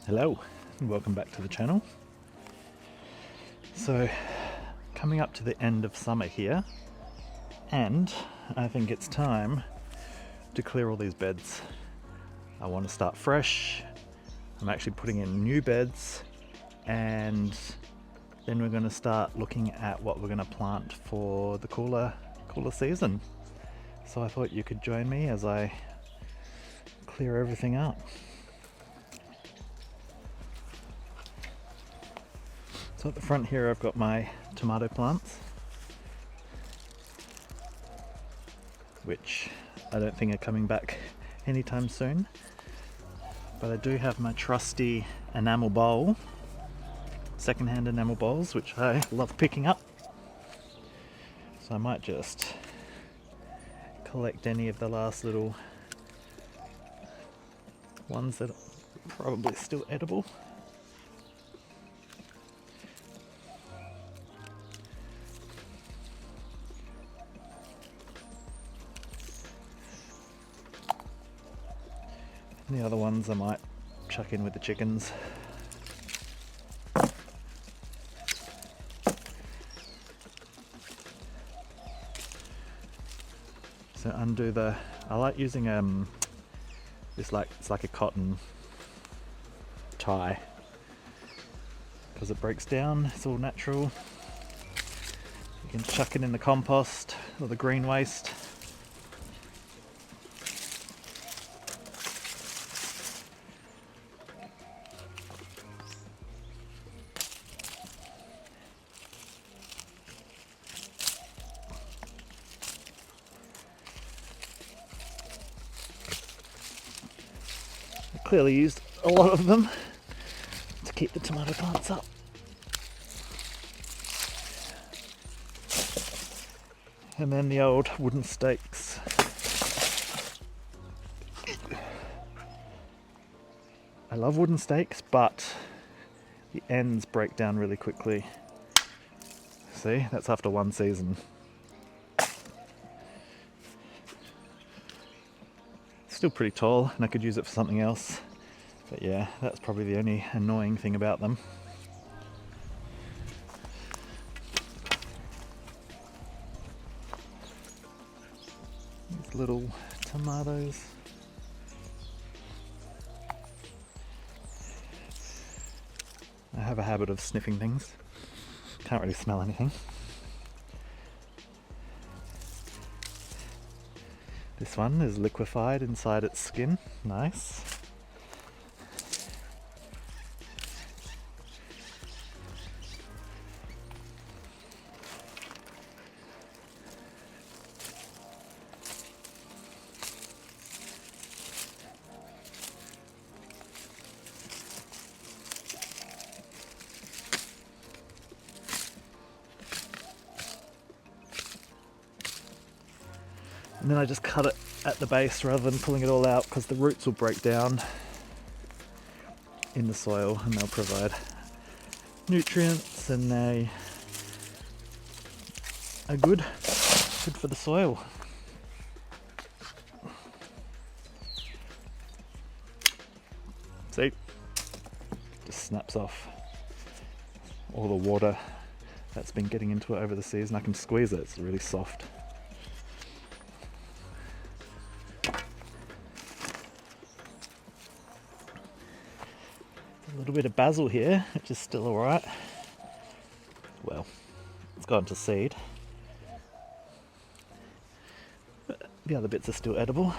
Hello and welcome back to the channel. So coming up to the end of summer here, and I think it's time to clear all these beds. I want to start fresh. I'm actually putting in new beds, and then we're going to start looking at what we're going to plant for the cooler season. So I thought you could join me as I clear everything up. So at the front here I've got my tomato plants, which I don't think are coming back anytime soon. But I do have my trusty enamel bowl, secondhand enamel bowls, which I love picking up. So I might just collect any of the last little ones that are probably still edible. And the other ones I might chuck in with the chickens. So undo I like using it's like a cotton tie because it breaks down. It's all natural. You can chuck it in the compost or the green waste. Clearly used a lot of them to keep the tomato plants up. And then the old wooden stakes. I love wooden stakes, but the ends break down really quickly. See, that's after one season. Still pretty tall, and I could use it for something else. But yeah, that's probably the only annoying thing about them. These little tomatoes. I have a habit of sniffing things. Can't really smell anything. This one is liquefied inside its skin. Nice. And then I just cut it at the base rather than pulling it all out, because the roots will break down in the soil and they'll provide nutrients, and they are good for the soil. See, just snaps off all the water that's been getting into it over the season. I can squeeze it, it's really soft. A little bit of basil here, which is still alright. Well, it's gone to seed. But the other bits are still edible.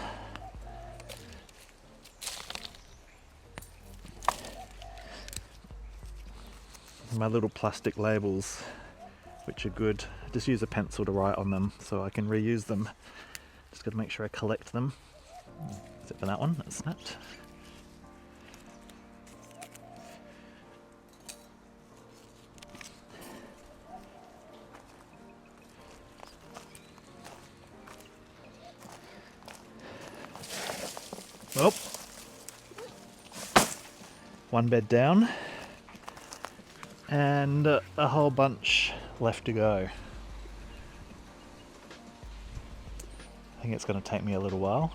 And my little plastic labels, which are good. I just use a pencil to write on them so I can reuse them. Just got to make sure I collect them. Except for that one, that snapped. Well, one bed down and a whole bunch left to go. I think it's going to take me a little while.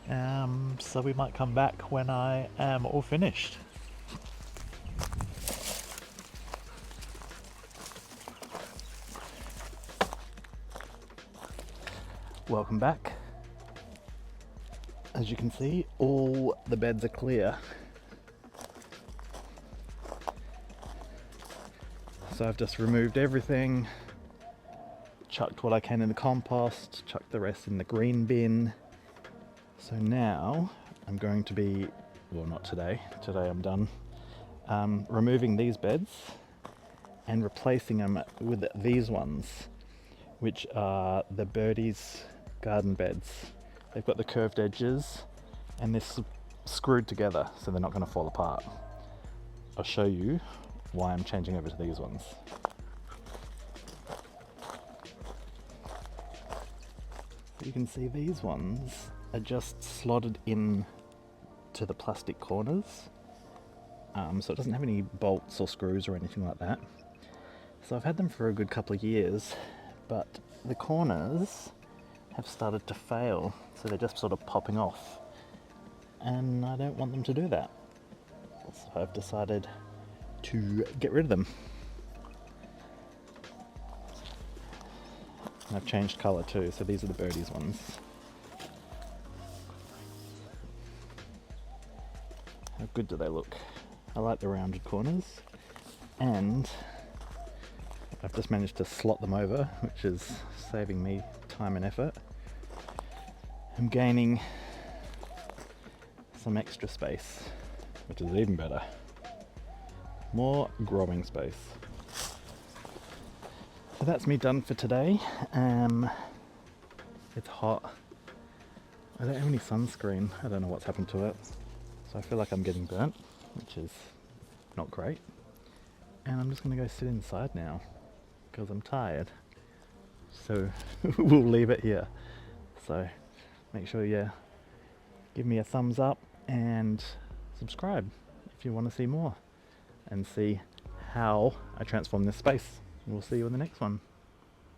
So we might come back when I am all finished. Welcome back. As you can see, all the beds are clear. So I've just removed everything, chucked what I can in the compost, chucked the rest in the green bin. So now I'm going to be, well, not today, today I'm done, removing these beds and replacing them with these ones, which are the Birdie's garden beds. They've got the curved edges and they're screwed together so they're not going to fall apart. I'll show you why I'm changing over to these ones. You can see these ones are just slotted in to the plastic corners, so it doesn't have any bolts or screws or anything like that. So I've had them for a good couple of years, but the corners have started to fail, so they're just sort of popping off, and I don't want them to do that. So I've decided to get rid of them. And I've changed colour too, so these are the Birdie's ones. How good do they look? I like the rounded corners, and I've just managed to slot them over, which is saving me time and effort. I'm gaining some extra space, which is even better. More growing space. So that's me done for today. It's hot. I don't have any sunscreen. I don't know what's happened to it. So I feel like I'm getting burnt, which is not great. And I'm just gonna go sit inside now because I'm tired. So we'll leave it here. So make sure you give me a thumbs up and subscribe if you want to see more and see how I transform this space. We'll see you in the next one.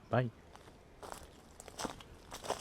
Bye.